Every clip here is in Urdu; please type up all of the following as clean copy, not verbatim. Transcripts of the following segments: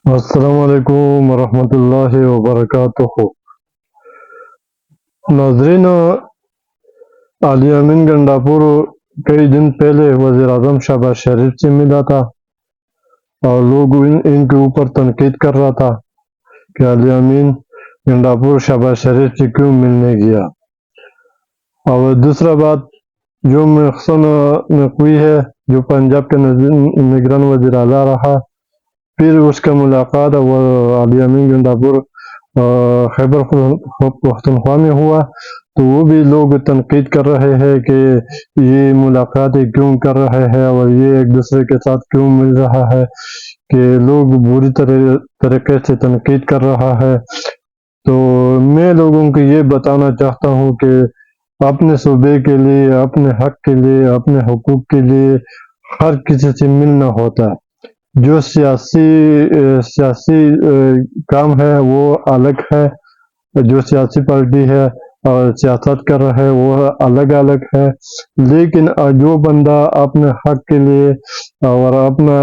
السلام علیکم ورحمۃ اللہ وبرکاتہ۔ ناظرین، علی امین گنڈاپور کئی دن پہلے وزیر اعظم شہباز شریف سے ملا تھا اور لوگ ان کے اوپر تنقید کر رہا تھا کہ علی امین گنڈاپور شہباز شریف سے کیوں ملنے گیا۔ اور دوسرا بات، جو محسن نقوی ہے جو پنجاب کے نگران وزیر اعلیٰ رہا، پھر اس کا ملاقات علی امین گنڈاپور خیبر پختونخوا میں ہوا، تو وہ بھی لوگ تنقید کر رہے ہیں کہ یہ ملاقاتیں کیوں کر رہے ہیں اور یہ ایک دوسرے کے ساتھ کیوں مل رہا ہے، کہ لوگ بری طریقے سے تنقید کر رہا ہے۔ تو میں لوگوں کو یہ بتانا چاہتا ہوں کہ اپنے صوبے کے لیے، اپنے حق کے لیے، اپنے حقوق کے لیے ہر کسی سے ملنا ہوتا ہے۔ جو سیاسی کام ہے وہ الگ ہے، جو سیاسی پارٹی ہے اور سیاست کر رہا ہے وہ الگ الگ ہے، لیکن جو بندہ اپنے حق کے لیے اور اپنا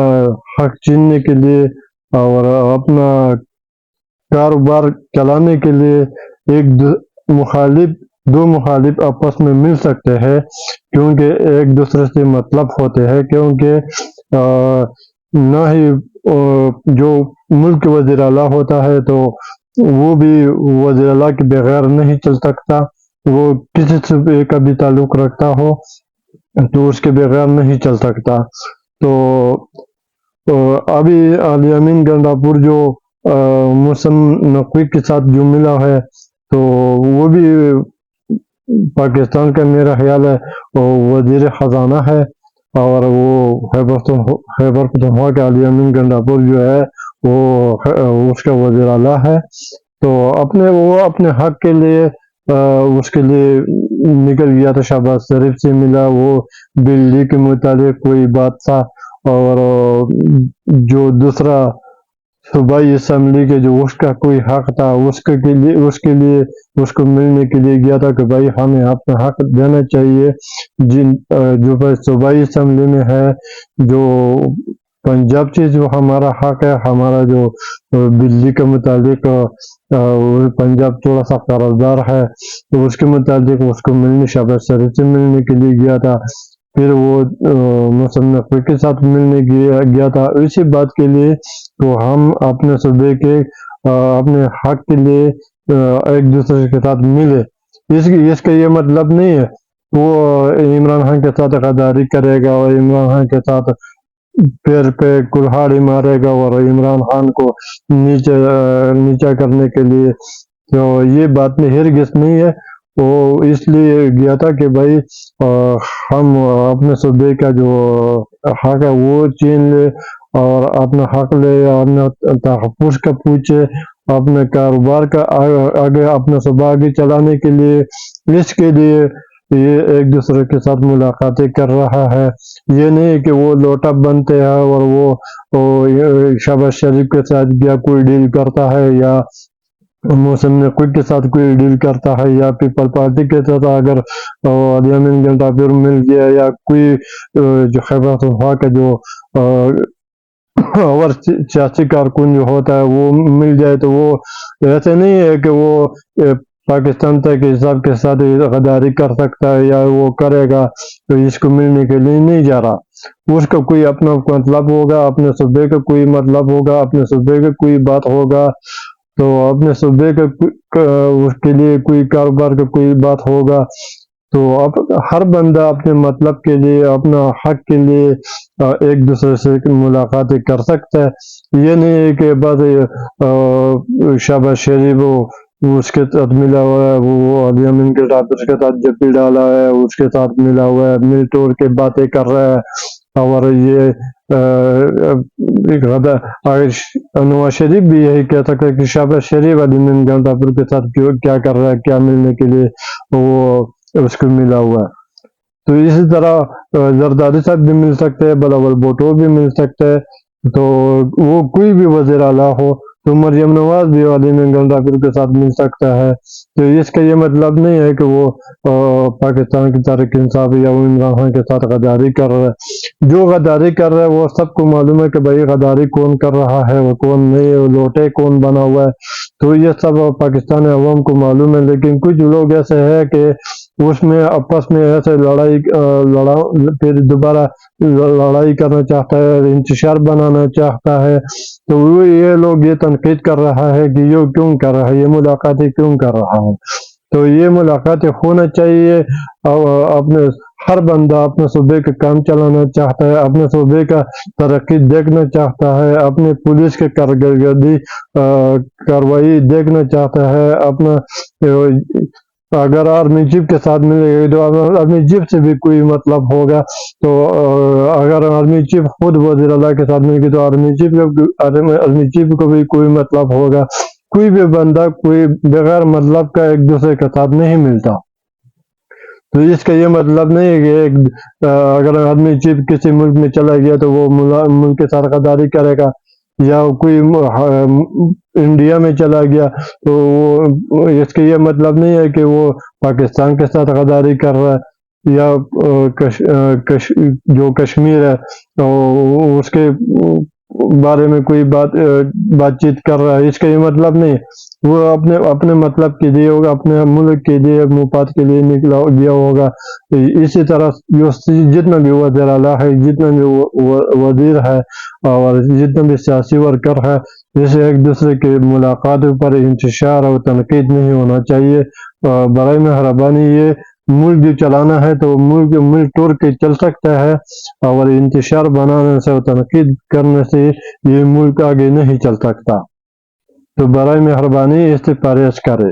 حق چیننے کے لیے اور اپنا کاروبار چلانے کے لیے دو مخالف آپس میں مل سکتے ہیں، کیونکہ ایک دوسرے سے مطلب ہوتے ہیں، کیونکہ نہ ہی جو ملک وزیر اعلیٰ ہوتا ہے تو وہ بھی وزیر اعلیٰ کے بغیر نہیں چل سکتا، وہ کسی سے کا بھی تعلق رکھتا ہو تو اس کے بغیر نہیں چل سکتا۔ تو ابھی علی امین گنڈاپور جو محسن نقوی کے ساتھ جو ملا ہے، تو وہ بھی پاکستان کا میرا خیال ہے وزیر خزانہ ہے، اور وہ خیبر پختونخوا کا علی امین گنڈاپور جو ہے وہ اس کا وزیر اعلیٰ ہے۔ تو وہ اپنے حق کے لیے اس کے لیے نکل گیا تھا، شہباز شریف سے ملا، وہ بجلی کے متعلق کوئی بات تھا، اور جو دوسرا صوبائی اسمبلی کے جو اس کا کوئی حق تھا اس کے لیے اس کو ملنے کے لیے گیا تھا کہ بھائی ہمیں اپنا حق دینا چاہیے، جو صوبائی اسمبلی میں ہے، جو پنجاب سے جو ہمارا حق ہے، ہمارا جو بجلی کے متعلق پنجاب تھوڑا سا قرضدار ہے، تو اس کے متعلق اس کو شہباز شریف سے ملنے کے لیے گیا تھا، پھر وہ محسن نقوی کے ساتھ ملنے گیا تھا اسی بات کے لیے۔ تو ہم اپنے صوبے کے اپنے حق کے لیے ایک دوسرے کے ساتھ ملے، اس کا یہ مطلب نہیں ہے وہ عمران خان کے ساتھ غداری کرے گا اور عمران خان کے ساتھ پیر پہ کلہاڑی مارے گا اور عمران خان کو نیچا کرنے کے لیے، تو یہ بات میں ہرگز نہیں ہے۔ وہ اس لیے گیا تھا کہ بھائی ہم اپنے صوبے کا جو حق ہے وہ چین لے اور اپنا حق لے، اپنا تحفظ کا پوچھے، اپنے کاروبار کا آگے اپنا صوبہ آگے چلانے کے لیے، اس کے لیے یہ ایک دوسرے کے ساتھ ملاقاتیں کر رہا ہے۔ یہ نہیں کہ وہ لوٹا بنتے ہیں اور وہ شہباز شریف کے ساتھ یا کوئی ڈیل کرتا ہے یا محسن نقوی کے ساتھ کوئی ڈیل کرتا ہے یا پیپل پارٹی کے ساتھ اگر علی امین گنڈاپور مل گیا یا کوئی جو خیبر پختونخوا کا جو اور سیاسی کارکن جو ہوتا ہے وہ مل جائے، تو وہ ایسے نہیں ہے کہ وہ پاکستان تک حساب کے ساتھ غداری کر سکتا ہے یا وہ کرے گا، تو اس کو ملنے کے لیے نہیں جا رہا، اس کا کوئی اپنا مطلب ہوگا، اپنے صوبے کا کوئی مطلب ہوگا، اپنے صوبے کا کوئی بات ہوگا، تو اپنے صوبے کا اس کے لیے کوئی کاروبار کا کوئی بات ہوگا، تو ہر بندہ اپنے مطلب کے لیے، اپنا حق کے لیے ایک دوسرے سے ملاقاتیں کر سکتا ہے۔ یہ نہیں ہے کہ بس شہباز شریف اس کے ساتھ ملا ہوا ہے، وہ علی امین کے ساتھ اس کے ساتھ جپی ڈالا ہے، اس کے ساتھ ملا ہوا ہے، مل توڑ کے باتیں کر رہا ہے، اور یہ نواز شریف بھی یہی کہہ سکتا ہے کہ شہباز شریف علی امین گنڈاپور کے ساتھ کیا کر رہا ہے، کیا ملنے کے لیے وہ اس کو ملا ہوا ہے۔ تو اسی طرح زرداری صاحب بھی مل سکتے ہیں، بلاول بھٹو بھی مل سکتے ہیں، تو وہ کوئی بھی وزیر اعلیٰ ہو تو مریم نواز بھی وادی گنڈاپور کے ساتھ مل سکتا ہے. تو اس کا یہ مطلب نہیں ہے کہ وہ پاکستان کی تحریک انصاف یا عمران خان کے ساتھ غداری کر رہا ہے. جو غداری کر رہا ہے وہ سب کو معلوم ہے کہ بھائی غداری کون کر رہا ہے، وہ کون نہیں، وہ لوٹے کون بنا ہوا ہے. تو یہ سب پاکستانی عوام کو معلوم ہے. لیکن کچھ لوگ ایسے ہیں کہ اس میں آپس میں ایسے پھر دوبارہ لڑائی کرنا چاہتا ہے، انتشار بنانا چاہتا ہے. تو یہ لوگ یہ تنقید کر رہا ہے کہ یہ کیوں کر رہا ہے، یہ ملاقاتیں کیوں کر رہا ہے. تو یہ ملاقاتیں ہونا چاہیے. اپنے ہر بندہ اپنے صوبے کا کام چلانا چاہتا ہے، اپنے صوبے کا ترقی دیکھنا چاہتا ہے، اپنے پولیس کے کارروائی دیکھنا چاہتا ہے. اپنا اگر آرمی چیف کے ساتھ ملے گا تو آرمی چیف سے بھی کوئی مطلب ہوگا. تو اگر آرمی چیف خود وزیر اعلیٰ کے ساتھ ملے گی تو آرمی چیف کو بھی کوئی مطلب ہوگا. کوئی بھی بندہ کوئی بغیر مطلب کا ایک دوسرے کے ساتھ نہیں ملتا. تو اس کا یہ مطلب نہیں ہے کہ اگر آرمی چیف کسی ملک میں چلا گیا تو وہ ملک کے ساتھ غداری کرے گا، یا کوئی انڈیا میں چلا گیا تو اس کا یہ مطلب نہیں ہے کہ وہ پاکستان کے ساتھ غداری کر رہا ہے، یا جو کشمیر ہے تو اس کے بارے میں کوئی بات چیت کر رہا ہے. اس کا یہ مطلب نہیں. وہ اپنے مطلب کے لیے ہوگا، اپنے ملک کے لیے مفاد کے لیے نکلا گیا ہوگا. اسی طرح جتنا بھی وزیر اعلیٰ ہے، جتنا بھی وزیر ہے اور جتنا بھی سیاسی ورکر ہے، جیسے ایک دوسرے کے ملاقاتوں پر انتشار اور تنقید نہیں ہونا چاہیے. برائے مہربانی یہ ملک جو چلانا ہے تو ملک توڑ کے چل سکتا ہے، اور انتشار بنانے سے اور تنقید کرنے سے یہ ملک آگے نہیں چل سکتا. تو برائے مہربانی اس سے پرہیز کرے.